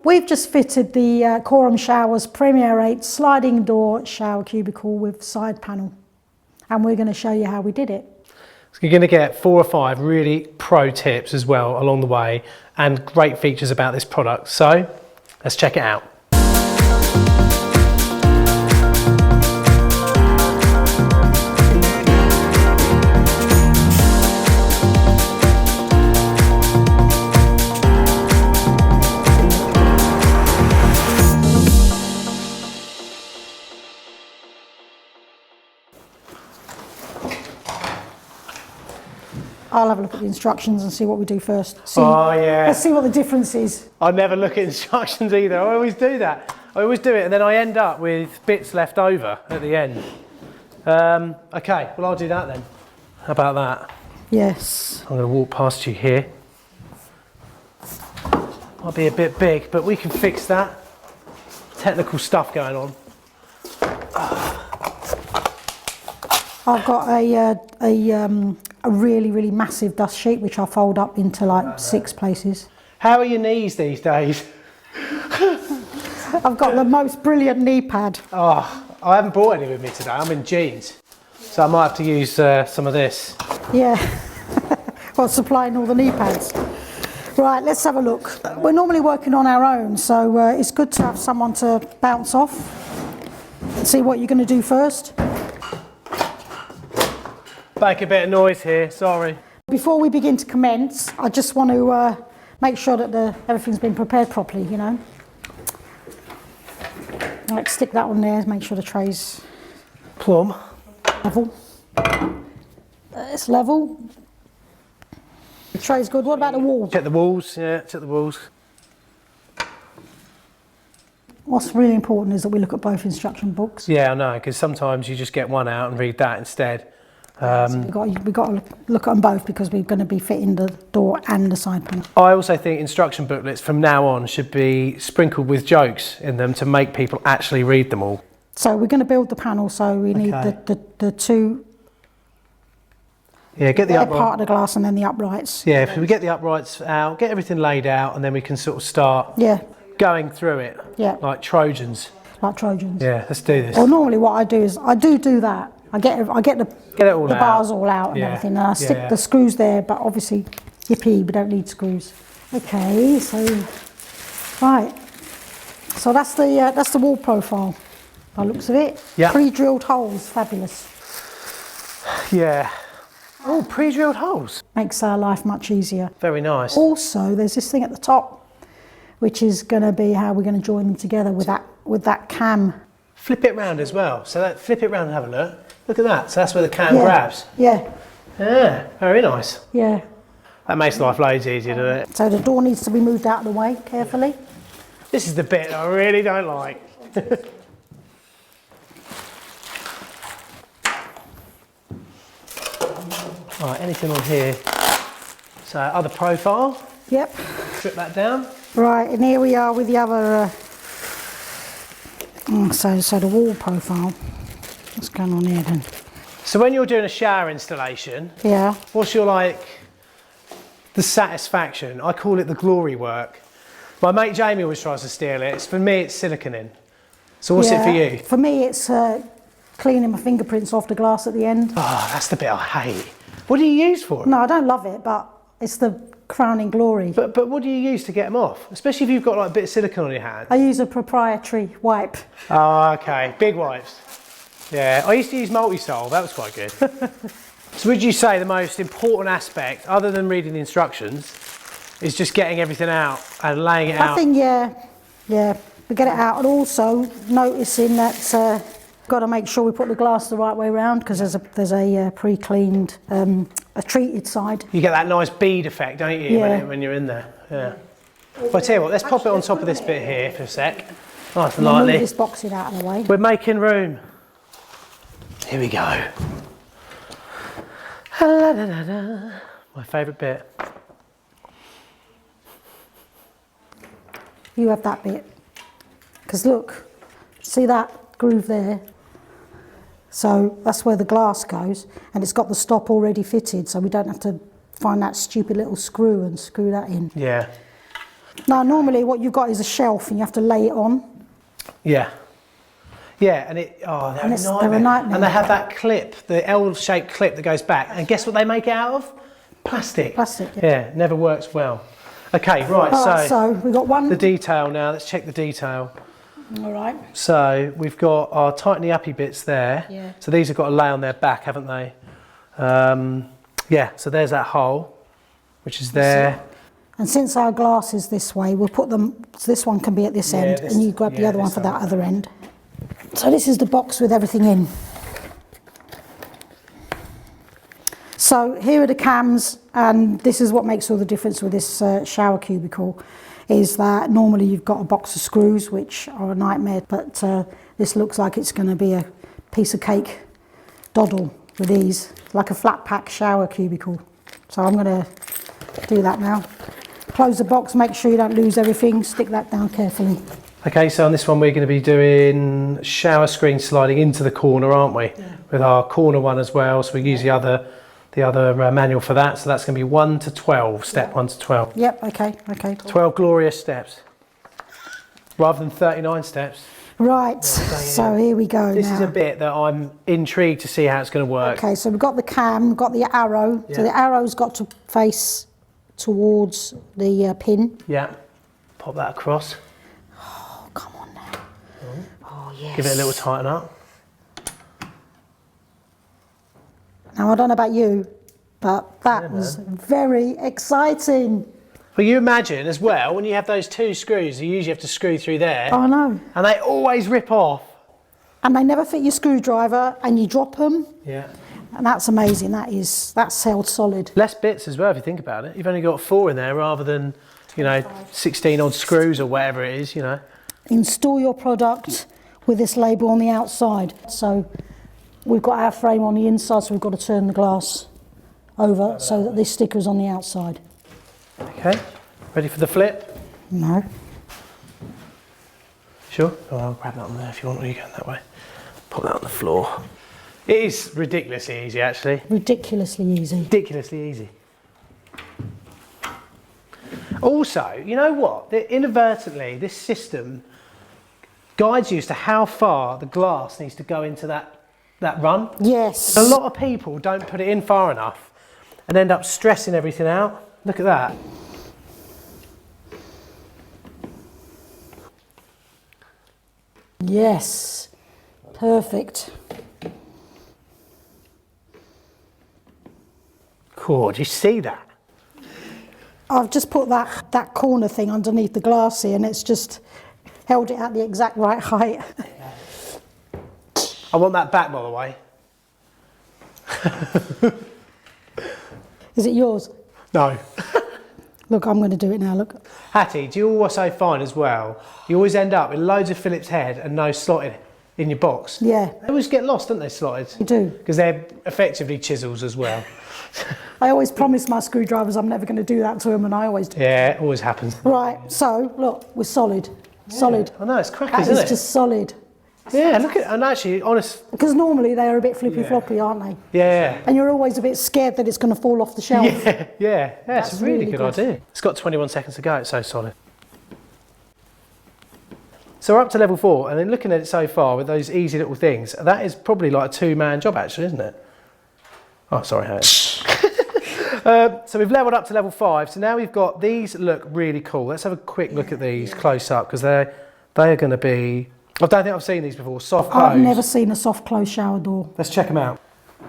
We've just fitted the Coram Showers Premier 8 sliding door shower cubicle with side panel, and we're going to show you how we did it. So you're going to get 4 or 5 really pro tips as well along the way, and great features about this product. So let's check it out. I'll have a look at the instructions and see what we do first. Oh yeah. Let's see what the difference is. I never look at instructions either. I always do that. I always do it and then I end up with bits left over at the end. Okay, well I'll do that then. How about that? Yes. I'm going to walk past you here. Might be a bit big, but we can fix that. Technical stuff going on. I've got a really massive dust sheet which I'll fold up into like 6 places. How are your knees these days? I've got the most brilliant knee pad. Oh, I haven't brought any with me today. I'm in jeans, so I might have to use some of this. Yeah, well, supplying all the knee pads. Right, let's have a look. We're normally working on our own, so it's good to have someone to bounce off and see what you're going to do first. Make a bit of noise here, sorry. Before we begin to commence, I just want to make sure that everything's been prepared properly, you know. Like stick that on there, make sure the tray's Plumb. level. It's level. The tray's good. What about the wall? Check the walls, yeah, check the walls. What's really important is that we look at both instruction books. Yeah, I know, because sometimes you just get one out and read that instead. So we've got to look at them both because we're going to be fitting the door and the side panel. I also think instruction booklets from now on should be sprinkled with jokes in them to make people actually read them all. So we're going to build the panel, so we need the two. Yeah, get the upright part of the glass and then the uprights. Yeah, if we get the uprights out, get everything laid out, and then we can sort of start going through it. Yeah. Like Trojans. Like Trojans. Yeah, let's do this. Well, normally what I do is I do that. I get the bars all out and everything, and I stick the screws there. But obviously, yippee, we don't need screws. Okay, so right, so that's the wall profile. By the looks of it, pre-drilled holes, fabulous. Yeah. Oh, pre-drilled holes. Makes our life much easier. Very nice. Also, there's this thing at the top, which is going to be how we're going to join them together with that cam. Flip it round as well. So flip it round and have a look. Look at that. So that's where the cam grabs. Yeah. Yeah. Very nice. Yeah. That makes life loads easier, doesn't it? So the door needs to be moved out of the way carefully. This is the bit I really don't like. Right, anything on here? So other profile. Yep. Strip that down. Right, and here we are with the other. So the wall profile. What's going on here then? So when you're doing a shower installation, what's your the satisfaction? I call it the glory work. My mate Jamie always tries to steal it. For me, it's siliconing. So what's it for you? For me, it's cleaning my fingerprints off the glass at the end. Oh, that's the bit I hate. What do you use for it? No, I don't love it, but it's the crowning glory. But what do you use to get them off? Especially if you've got like a bit of silicone on your hand. I use a proprietary wipe. Oh, okay. Big wipes. Yeah, I used to use Multisol. That was quite good. So would you say the most important aspect, other than reading the instructions, is just getting everything out and laying it out? I think, yeah, we get it out, and also noticing that got to make sure we put the glass the right way around, because there's a pre-cleaned, a treated side. You get that nice bead effect, don't you, when you're in there? Yeah. Well, I tell you what, let's pop it on top of this bit here for a sec. Nice and lightly. Move this boxing out of the way. We're making room. Here we go. My favourite bit. You have that bit. Because look, see that groove there? So that's where the glass goes, and it's got the stop already fitted, so we don't have to find that stupid little screw and screw that in. Yeah. Now, normally what you've got is a shelf and you have to lay it on. Yeah. Yeah, and they're a nightmare. And they have that clip, the L-shaped clip that goes back. And guess what they make it out of? Plastic. Plastic. Yeah, never works well. Okay, right, so we've got one. The detail now, let's check the detail. All right. So we've got our tightly-uppy bits there. Yeah. So these have got to lay on their back, haven't they? Yeah, so there's that hole, which is there. And since our glass is this way, we'll put them, so this one can be at this end, and you grab the other one for that other end. So this is the box with everything in. So here are the cams, and this is what makes all the difference with this shower cubicle, is that normally you've got a box of screws, which are a nightmare, but this looks like it's going to be a piece of cake doddle with these, like a flat pack shower cubicle. So I'm going to do that now. Close the box, make sure you don't lose everything, stick that down carefully. Okay, so on this one we're going to be doing shower screen sliding into the corner, aren't we? Yeah. With our corner one as well, so we use the other manual for that, so that's going to be 1 to 12, step 1 to 12. Yep, okay. 12 glorious steps, rather than 39 steps. Right, so here we go. This is a bit that I'm intrigued to see how it's going to work. Okay, so we've got the cam, we've got the arrow, so the arrow's got to face towards the pin. Yeah, pop that across. Oh, come on now. Oh, yes. Give it a little tighten up. Now, I don't know about you, but that was very exciting. Well, you imagine as well, when you have those two screws, you usually have to screw through there. Oh, I know. And they always rip off. And they never fit your screwdriver, and you drop them. Yeah. And that's amazing. That's held solid. Less bits as well, if you think about it. You've only got 4 in there rather than, 16 odd screws or whatever it is, Install your product with this label on the outside. So we've got our frame on the inside, so we've got to turn the glass over so that this sticker is on the outside. Okay, ready for the flip? No. Sure? Oh, I'll grab that on there if you want, or you going that way. Put that on the floor. It is ridiculously easy, actually. Ridiculously easy. Ridiculously easy. Also, you know what? Inadvertently, this system guides you as to how far the glass needs to go into that run. Yes. A lot of people don't put it in far enough and end up stressing everything out. Look at that. Yes. Perfect. Cool, do you see that? I've just put that corner thing underneath the glass here, and it's just held it at the exact right height. I want that back, by the way. Is it yours? No. Look, I'm going to do it now, look. Hattie, do you also find as well, you always end up with loads of Phillips head and no slotted in your box? Yeah. They always get lost, don't they, slotted? You do. Because they're effectively chisels as well. I always promise my screwdrivers I'm never going to do that to them, and I always do. Yeah, it always happens. Right, so, look, we're solid. Yeah. Solid. I know, it's crackers, isn't it? It's just solid. Yeah, look at, and actually, honest. Because normally they are a bit flippy floppy, aren't they? Yeah. And you're always a bit scared that it's going to fall off the shelf. Yeah, it's a really good idea. It's got 21 seconds to go, it's so solid. So we're up to level 4, and then looking at it so far with those easy little things, that is probably like a 2-man job actually, isn't it? Oh, sorry, Hattie. So we've leveled up to level 5, so now we've got, these look really cool. Let's have a quick look at these close up, because they are going to be, I don't think I've seen these before, soft close. I've never seen a soft close shower door. Let's check them out.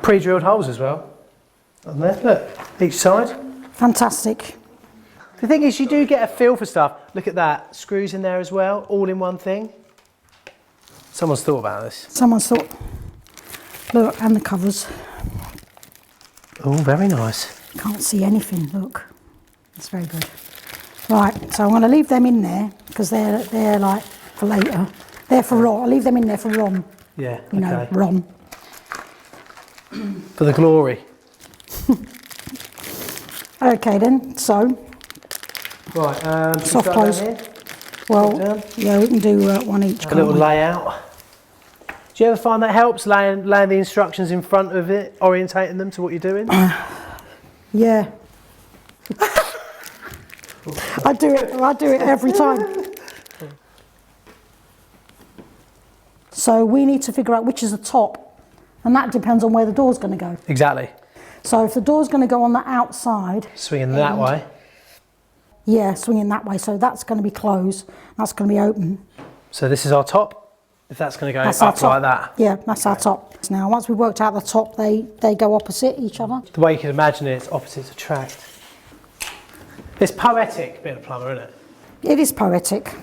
Pre-drilled holes as well. On there, look, each side. Fantastic. The thing is, you do get a feel for stuff. Look at that, screws in there as well, all in one thing. Someone's thought about this. Someone's thought. Look, and the covers. Oh, very nice. Can't see anything, look. It's very good. Right, so I'm going to leave them in there, because they're like for later. They're for Ron. I'll leave them in there for Ron. Yeah, you know, Ron. For the glory. Okay then, so. Right, soft close. Well, yeah, we can do one each. A little layout. Do you ever find that helps, laying the instructions in front of it, orientating them to what you're doing? Yeah. I do it every time. So we need to figure out which is the top, and that depends on where the door's going to go. Exactly. So if the door's going to go on the outside, swinging that way. Yeah, swinging that way. So that's going to be closed. That's going to be open. So this is our top. If that's going to go That's up like that. Yeah, that's our top. Now, once we've worked out the top, they go opposite each other. The way you can imagine it, it's opposites attract. It's poetic, being a plumber, isn't it? It is poetic.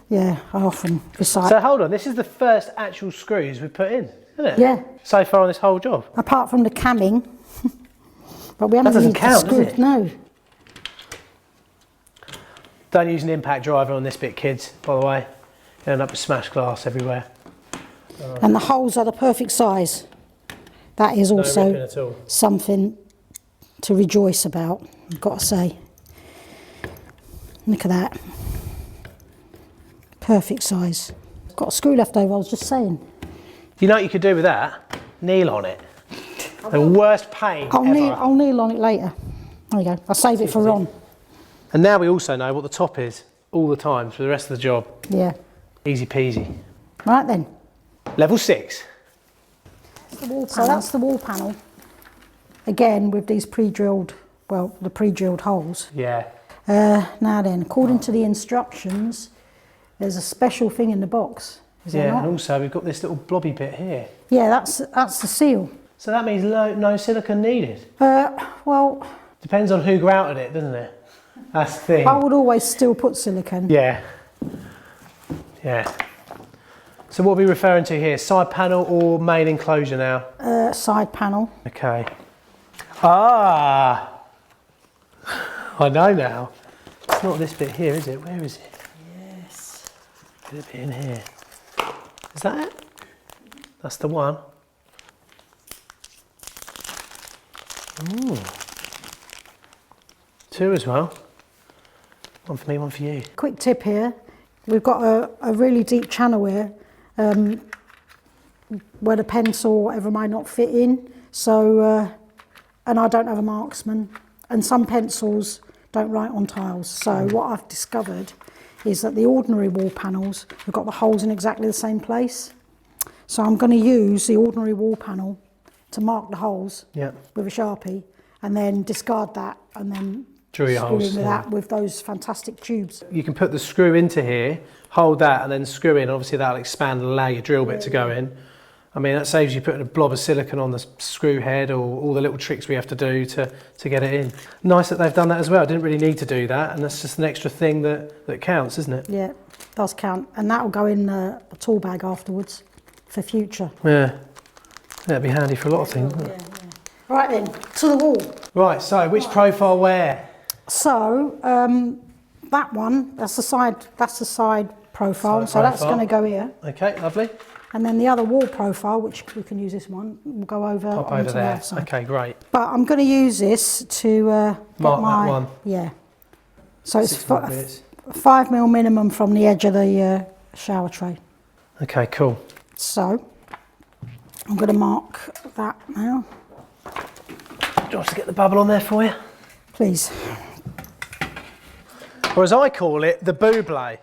Yeah, I often recite. So hold on, this is the first actual screws we've put in, isn't it? Yeah. So far on this whole job. Apart from the camming, but we haven't doesn't used count, the screws. does it? No. Don't use an impact driver on this bit, kids, by the way. You end up with smashed glass everywhere. And the holes are the perfect size. That is also something to rejoice about, I've got to say. Look at that. Perfect size. Got a screw left over, I was just saying. You know what you could do with that? Kneel on it. The worst pain ever. I'll kneel on it later. There you go. I'll save it for Ron. And now we also know what the top is all the time for the rest of the job. Yeah. Easy peasy. Right then. Level 6. That's the wall panel. So that's the wall panel. Again, with these pre-drilled, well, the pre-drilled holes. Yeah. Now then, according to the instructions, there's a special thing in the box. Is there not? And also we've got this little blobby bit here. Yeah, that's the seal. So that means no silicone needed. Well, depends on who grouted it, doesn't it? That's the thing. I would always still put silicone. Yeah. Yeah. So what are we referring to here? Side panel or main enclosure now? Side panel. Okay. Ah! I know now. It's not this bit here, is it? Where is it? Yes. Could it be in here? Is that it? That's the one. Ooh. 2 as well. One for me, one for you. Quick tip here. We've got a really deep channel here where the pencil or whatever might not fit in. So, and I don't have a marksman. And some pencils don't write on tiles. So what I've discovered is that the ordinary wall panels have got the holes in exactly the same place. So I'm going to use the ordinary wall panel to mark the holes with a Sharpie and then discard that and then drill your holes with that with those fantastic tubes. You can put the screw into here, hold that and then screw in. Obviously that'll expand and allow your drill bit to go in. I mean, that saves you putting a blob of silicone on the screw head or all the little tricks we have to do to get it in. Nice that they've done that as well. Didn't really need to do that, and that's just an extra thing that counts, isn't it? Yeah, it does count. And that'll go in a tool bag afterwards for future. Yeah, that'd be handy for a lot of things, wouldn't it? Yeah. Right then, to the wall. Right, so which profile where? So, that one, that's the side profile. So that's going to go here. Okay, lovely. And then the other wall profile, which we can use this one, will go over Pop over there. Okay, great. But I'm going to use this to mark that one. Yeah. So it's 5mm minimum from the edge of the shower tray. Okay, cool. So I'm going to mark that now. Do you want to get the bubble on there for you? Please. Or as I call it, the buble.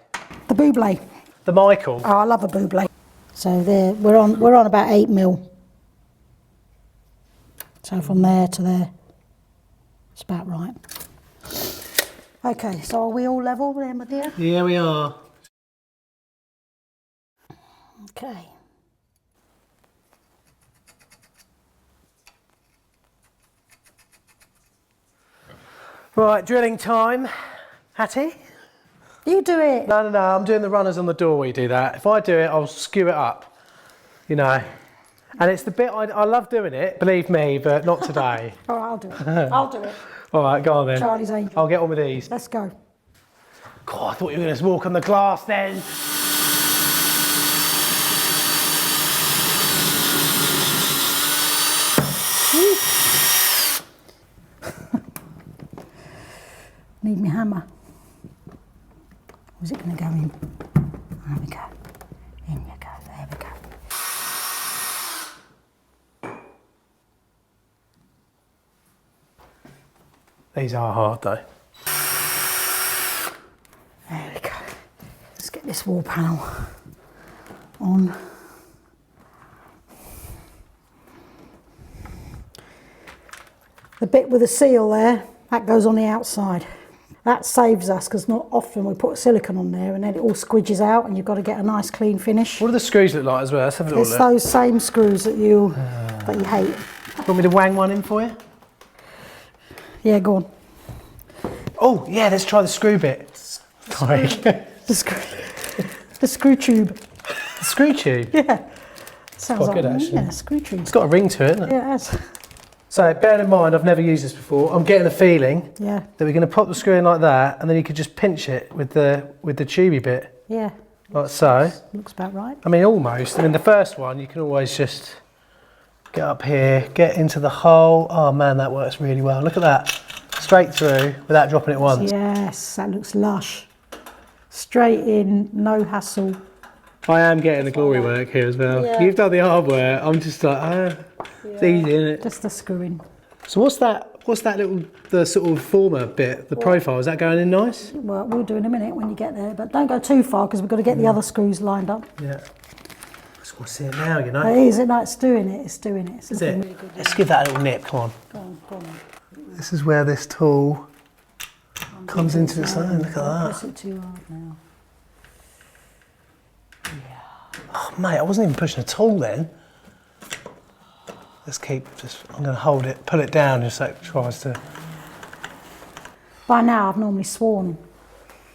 The buble. The Michael. Oh, I love a buble. So there, we're on about 8mm. So from there to there, it's about right. Okay, so are we all level there, my dear? Yeah, we are. Okay. Right, drilling time. Hattie? You do it. No, I'm doing the runners on the door where you do that. If I do it, I'll skew it up, you know. And it's the bit, I love doing it, believe me, but not today. All right, I'll do it. I'll do it. All right, go on then. Charlie's angel. I'll get on with these. Let's go. God, I thought you were going to walk on the glass then. Need me hammer. Was it going to go in? There we go. In you go. There we go. These are hard though. this wall panel on. The bit with the seal there, that goes on the outside. That saves us because not often we put silicone on there and then it all squidges out and you've got to get a nice clean finish. What do the screws look like as well? Let's have a little look. It's those same screws that you hate. Want me to wang one in for you? Yeah, go on. Oh, yeah, let's try the screw bit. Sorry. The screw tube. The screw tube? Yeah. Sounds quite like good, actually. Yeah, screw tube. It's got a ring to it, hasn't it? Yeah, it has. So, bearing in mind, I've never used this before, I'm getting a feeling that we're going to pop the screw in like that, and then you could just pinch it with the tubey bit. Yeah. Like so. Looks about right. I mean, almost. I mean, the first one, you can always just get up here, get into the hole. Oh man, that works really well. Look at that. Straight through without dropping it once. Yes, that looks lush. Straight in, no hassle. I am getting the glory work here as well. Yeah. You've done the hard work. I'm just like, it's easy, isn't it? Just the screwing. So what's that little, the sort of former bit, the profile, is that going in nice? Well, we'll do in a minute when you get there, but don't go too far because we've got to get the other screws lined up. Yeah. I just want to see it now, you know. It is, isn't it? It's doing it, it's doing it. It's Is looking it? really good. Let's give that a little nip, come on. Go on, go on. This is where this tool comes into its own, look at that. Press it too hard now. Oh mate, I wasn't even pushing a tool then. Let's I'm going to hold it, pull it down just so it tries to... By now I've normally sworn.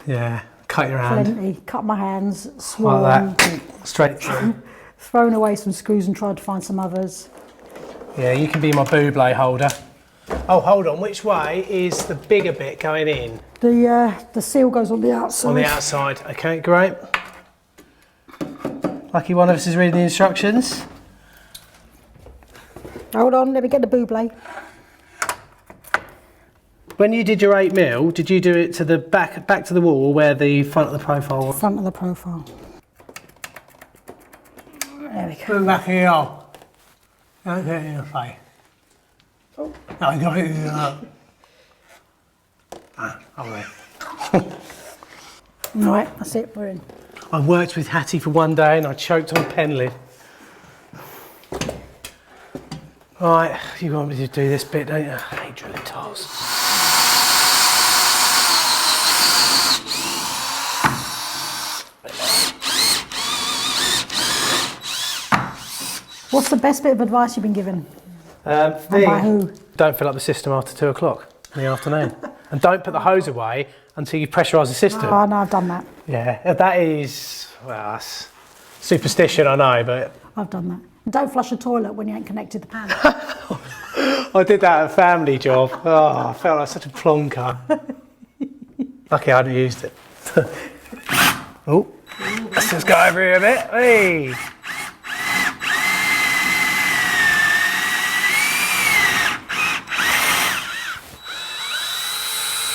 Yeah, cut your hand. Plenty. Cut my hands, sworn. Like that, straight through. Thrown away some screws and tried to find some others. Yeah, you can be my buble holder. Oh, hold on, which way is the bigger bit going in? The seal goes on the outside. On the outside, okay, great. Lucky one of us is reading the instructions. Hold on, let me get the buble. When you did your 8mm, did you do it to the back to the wall where the front of the profile was? Front of the profile. There we go. Put it back here. Don't get it in your face. Oh. No, you got it in your Right, that's it, we're in. I worked with Hattie for one day and I choked on a pen lid. Right, you want me to do this bit, don't you? I hate drilling tiles. What's the best bit of advice you've been given? And by who? Don't fill up the system after 2 o'clock in the afternoon. And don't put the hose away until you pressurise the system. Oh no, I've done that. Yeah, that is, well, that's superstition, I know, but... I've done that. Don't flush a toilet when you ain't connected the pan. I did that at a family job. Oh, I felt like such a plonker. Lucky I hadn't used it. Oh, let's just go over here a bit. Hey.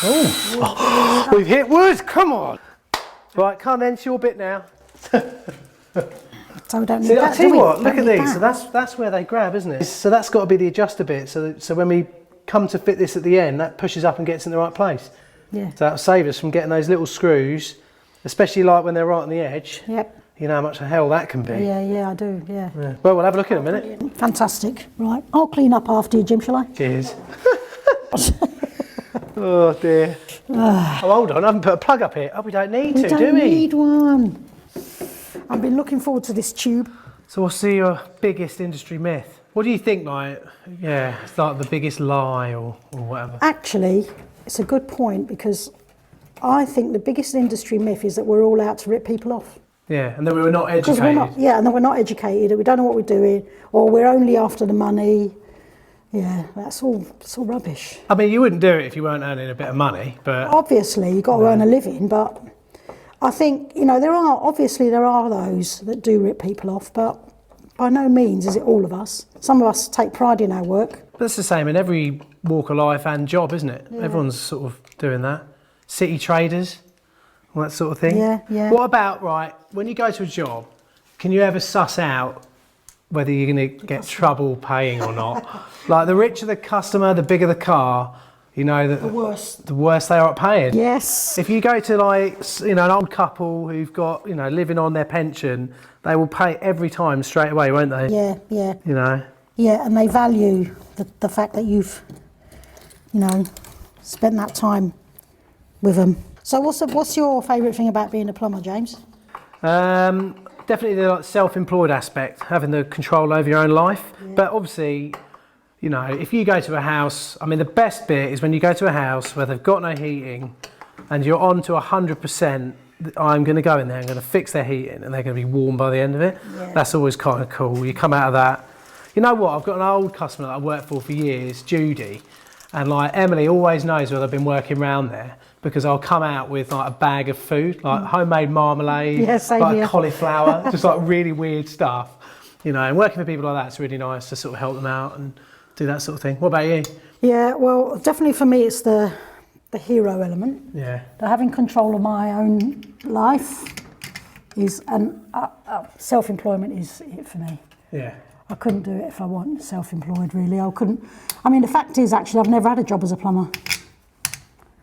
Oh, we've hit wood, come on. Right, come on then, it's your bit now. So we don't need See, that, I'll tell you what, look at these. That. So that's where they grab, isn't it? So that's got to be the adjuster bit. So when we come to fit this at the end, that pushes up and gets in the right place. Yeah. So that'll save us from getting those little screws, especially like when they're right on the edge. Yep. You know how much the hell that can be. Yeah, I do, yeah. Well, we'll have a look in a minute. Fantastic. Right, I'll clean up after you, Jim, shall I? Cheers. Oh dear. Oh, hold on, I haven't put a plug up here. Oh, we don't need to, do we? We don't need one. I've been looking forward to this tube. So what's your biggest industry myth? What do you think, like, yeah, it's like the biggest lie or whatever? Actually, it's a good point because I think the biggest industry myth is that we're all out to rip people off. Yeah, and then we were not educated. And then we're not educated, we don't know what we're doing, or we're only after the money. Yeah, it's all rubbish. I mean, you wouldn't do it if you weren't earning a bit of money, but... Obviously, you've got to earn a living, but I think, you know, there are those that do rip people off, but by no means is it all of us. Some of us take pride in our work. But it's the same in every walk of life and job, isn't it? Yeah. Everyone's sort of doing that. City traders, all that sort of thing. Yeah. What about, right, when you go to a job, can you ever suss out whether you're going to get trouble paying or not? Like, the richer the customer, the bigger the car, you know that the worse they are at paying. Yes. If you go to like, you know, an old couple who've got, you know, living on their pension, they will pay every time straight away, won't they? Yeah, yeah. You know. Yeah, and they value the fact that you've, you know, spent that time with them. So what's your favourite thing about being a plumber, James? Definitely the like, self-employed aspect, having the control over your own life. Yeah. But obviously, you know, if you go to a house, I mean, the best bit is when you go to a house where they've got no heating and you're on to 100%, I'm going to go in there, I'm going to fix their heating and they're going to be warm by the end of it. Yeah. That's always kind of cool. You come out of that. You know what, I've got an old customer that I worked for years, Judy, and like Emily always knows whether I've been working around there because I'll come out with like a bag of food, like homemade marmalade, like cauliflower, just like really weird stuff. You know, and working with people like that's really nice to sort of help them out and do that sort of thing. What about you? Yeah, well, definitely for me it's the hero element. Yeah. The having control of my own life is, and self-employment is it for me. Yeah. I couldn't do it if I wasn't self-employed, really. I couldn't. I mean, the fact is, actually, I've never had a job as a plumber.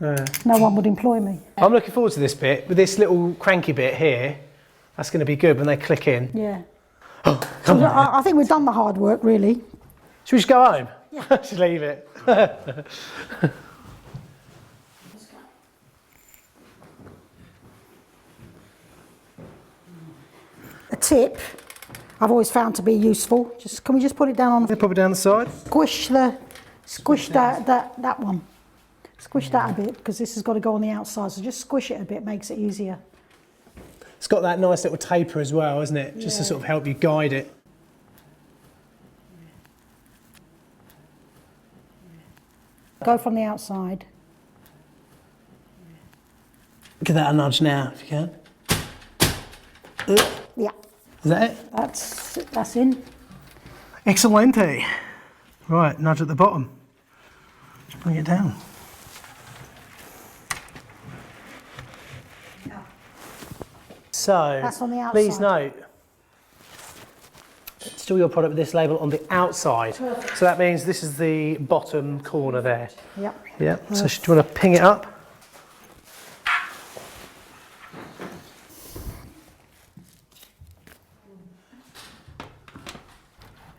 No one would employ me. I'm looking forward to this bit, with this little cranky bit here. That's going to be good when they click in. Yeah. Oh, come on. I think we've done the hard work, really. Should we just go home? Yeah. Just leave it. A tip I've always found to be useful. Can we just put it down on? Put it down the side. Squish that one. Squish that a bit because this has got to go on the outside. So just squish it a bit, makes it easier. It's got that nice little taper as well, isn't it? Just to sort of help you guide it. Go from the outside. Give that a nudge now, if you can. Yeah. Is that it? That's in. Excelente. Right, nudge at the bottom. Just bring it down. So, that's on the outside. Please note, install your product with this label on the outside. Perfect. So that means this is the bottom corner there. Yep. Yep. So do you want to ping it up?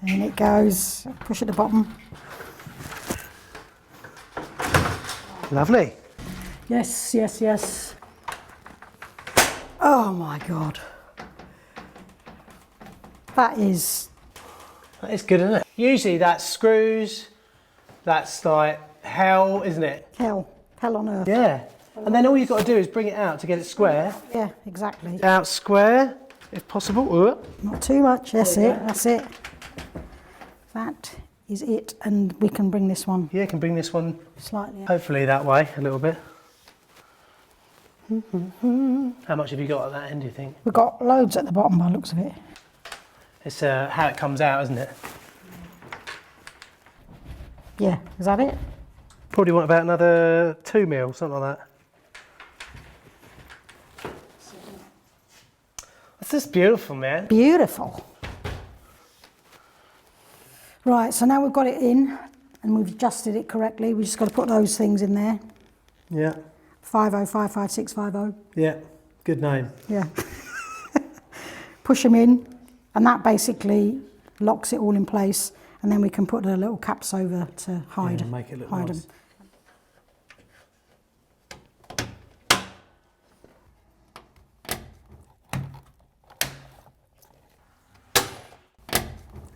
And it goes, push at the bottom. Lovely. Yes, yes, yes. Oh my God. That is good, isn't it? Usually that's screws, that's like hell, isn't it? Hell on earth. Yeah. And then all you've got to do is bring it out to get it square. Yeah, exactly. Out square, if possible. Not too much, that's it, that's it. That is it, and we can bring this one. Yeah, can bring this one slightly out. Hopefully that way, a little bit. How much have you got at that end, do you think? We've got loads at the bottom by the looks of it. It's how it comes out, isn't it? Yeah, is that it? Probably want about another 2 mil, something like that. That's just beautiful, man. Beautiful. Right, so now we've got it in and we've adjusted it correctly. We just got to put those things in there. Yeah. 5055650. Yeah, good name. Yeah. Push them in, and that basically locks it all in place, and then we can put the little caps over to hide. Yeah, make it look nice.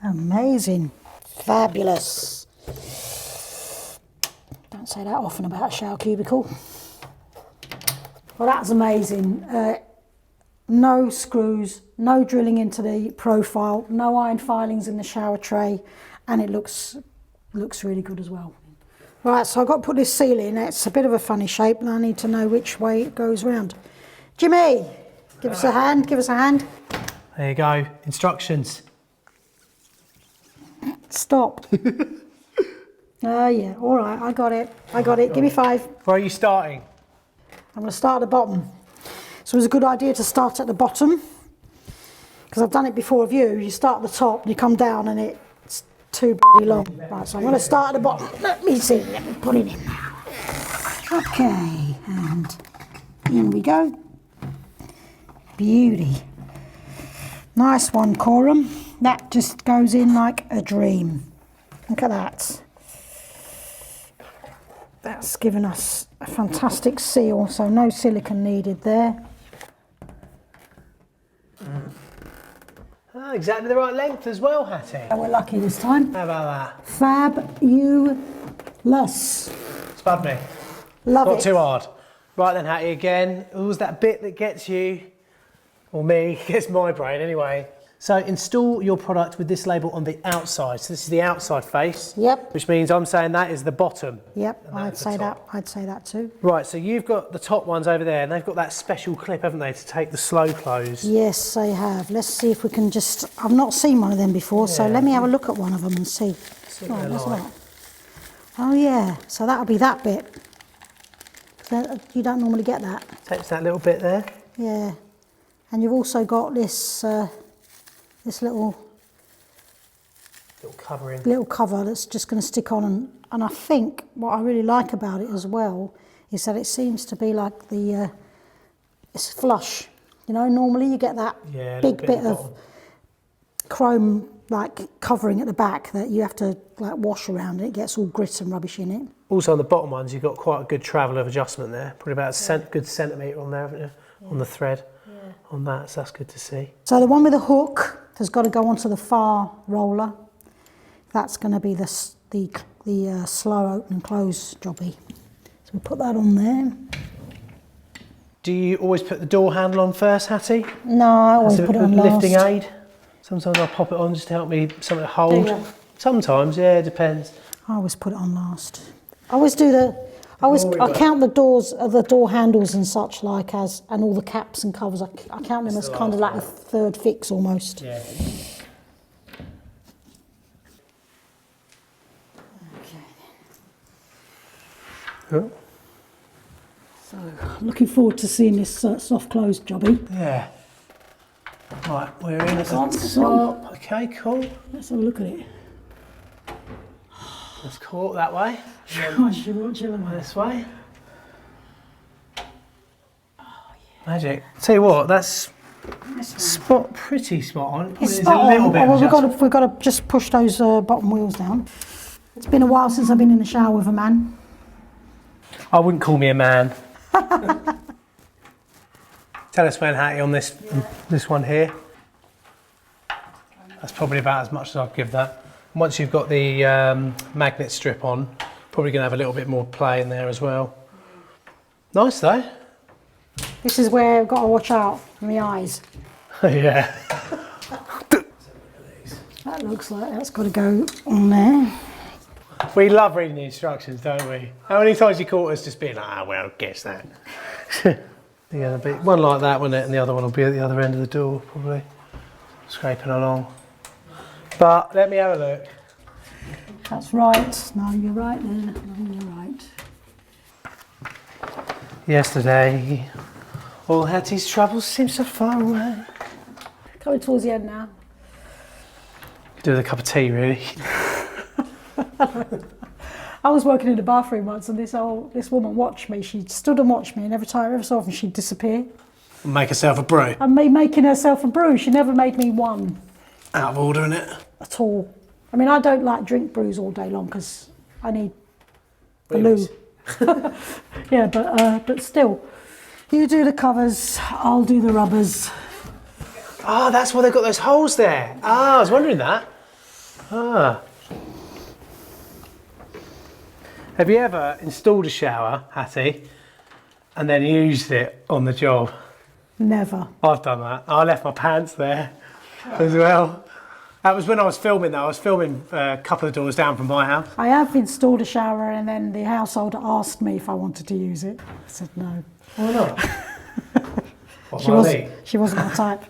Amazing. Fabulous. Don't say that often about a shower cubicle. Well, that's amazing. No screws, no drilling into the profile, no iron filings in the shower tray, and it looks really good as well. Right, so I've got to put this seal in. It's a bit of a funny shape, and I need to know which way it goes round. Jimmy, give us a hand, give us a hand. There you go, instructions. Stop. Oh yeah, all right, I got it. Give me 5. Where are you starting? I'm going to start at the bottom. So it's a good idea to start at the bottom, because I've done it before with you. You start at the top and you come down and it's too bloody long. Right, so I'm going to start at the bottom. Let me see, let me put it in now. Okay, and in we go. Beauty. Nice one, Coram. That just goes in like a dream. Look at that. That's given us a fantastic seal, so no silicone needed there. Oh, exactly the right length as well, Hattie. Oh, we're lucky this time. How about that? Fabulous. Spud me. Love it. Not too hard. Right then, Hattie, again. Who's that bit that gets you, or me, gets my brain anyway. So install your product with this label on the outside. So this is the outside face. Yep. Which means I'm saying that is the bottom. Yep, I'd say that. I'd say that too. Right, so you've got the top ones over there, and they've got that special clip, haven't they, to take the slow close? Yes, they have. Let's see if we can just... I've not seen one of them before, so let me have a look at one of them and see. What they're like. Oh yeah, so that'll be that bit. You don't normally get that. Takes that little bit there. Yeah, and you've also got this this little cover that's just going to stick on, and I think what I really like about it as well is that it seems to be like the it's flush. You know, normally you get that big bit of chrome like covering at the back that you have to like wash around, and it gets all grit and rubbish in it. Also on the bottom ones you've got quite a good travel of adjustment there, probably about a good centimetre on there, haven't you? On the thread. On that, so that's good to see. So the one with the hook has got to go onto the far roller. That's going to be the slow open and close jobby. So we put that on there. Do you always put the door handle on first, Hattie? No, I always put it on last. Lifting aid? Sometimes I'll pop it on just to help me something to hold. Sometimes, yeah, it depends. I always put it on last. I always do I count the doors, the door handles and such like as, and all the caps and covers. I count them as kind of like a third fix almost. Yeah. Okay. Cool. So, looking forward to seeing this soft close jobby. Yeah. Right, we're in at the top. Okay, cool. Let's have a look at it. Let's caught that way. This way. Oh, yeah. Magic. Tell you what, that's pretty spot on. It's spot on. We've got to just push those bottom wheels down. It's been a while since I've been in the shower with a man. I wouldn't call me a man. Tell us when, Hattie, on this one here. That's probably about as much as I'd give that. Once you've got the magnet strip on, probably going to have a little bit more play in there as well. Nice though. This is where I've got to watch out for my eyes. Yeah. That looks like that's got to go on there. We love reading the instructions, don't we? How many times you caught us just being like, ah, well, guess that. Yeah, there'll be one like that, won't it? And the other one will be at the other end of the door, probably. Scraping along. But let me have a look. That's right. No, you're right there. No, you're right. Yesterday, all Hattie's troubles seem so far away. Coming towards the end now. Could do with a cup of tea, really. I was working in the bathroom once, and this woman watched me. She stood and watched me, and every so often she'd disappear. Make herself a brew. And me making herself a brew. She never made me one. Out of order, innit? At all. I mean, I don't like drink brews all day long because I need the loo. Yeah, but still. You do the covers, I'll do the rubbers. Ah, that's why they've got those holes there. Ah, I was wondering that. Ah. Have you ever installed a shower, Hattie, and then used it on the job? Never. I've done that. I left my pants there as well. That was when I was filming though. I was filming a couple of doors down from my house. I have installed a shower and then the householder asked me if I wanted to use it. I said no. Why not? She wasn't my type.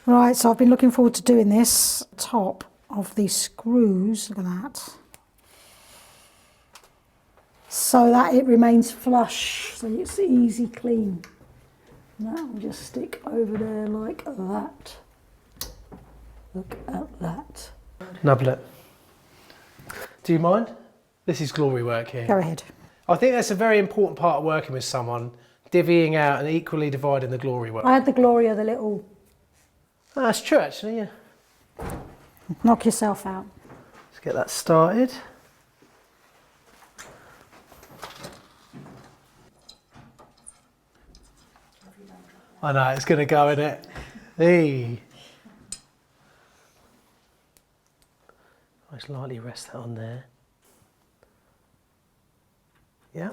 Right, so I've been looking forward to doing this. Top of the screws, look at that. So that it remains flush, so it's easy clean. And that will just stick over there like that. Look at that. Nublet. Do you mind? This is glory work here. Go ahead. I think that's a very important part of working with someone, divvying out and equally dividing the glory work. I had the glory of the little... Oh, that's true actually, yeah. Knock yourself out. Let's get that started. I know, it's going to go in it. Hey. Just lightly rest that on there. Yeah.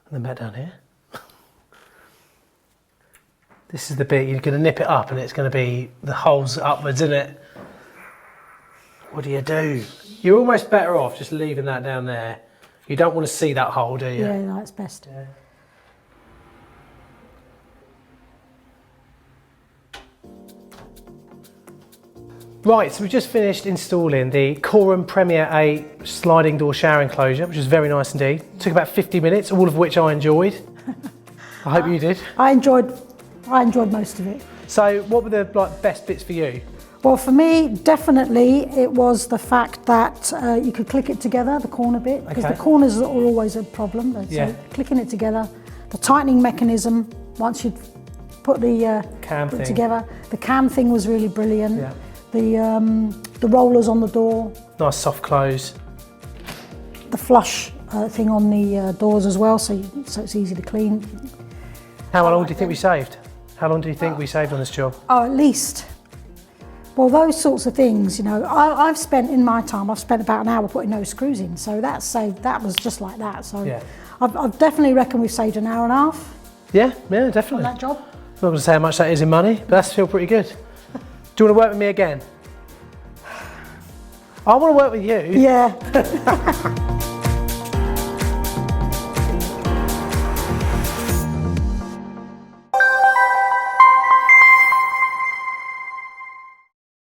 And then back down here. This is the bit you're going to nip it up and it's going to be the holes upwards, isn't it? What do you do? You're almost better off just leaving that down there. You don't want to see that hole, do you? Yeah, no, it's best. Yeah. Right, so we've just finished installing the Coram Premier 8 sliding door shower enclosure, which was very nice indeed. Took about 50 minutes, all of which I enjoyed. I hope you did. I enjoyed most of it. So what were the best bits for you? Well, for me, definitely it was the fact that you could click it together, the corner bit, because the corners are always a problem. So clicking it together, the tightening mechanism, once you'd put the cam thing together, the cam thing was really brilliant. Yeah. The rollers on the door. Nice soft close. The flush thing on the doors as well, so it's easy to clean. How long do you think we saved? How long do you think we saved on this job? Oh, at least. Well, those sorts of things, you know, I've spent about an hour putting those screws in, so that was just like that. So yeah. I've definitely reckon we've saved an hour and a half. Yeah, definitely. On that job. I'm not going to say how much that is in money, but that's still pretty good. Do you want to work with me again? I want to work with you. Yeah.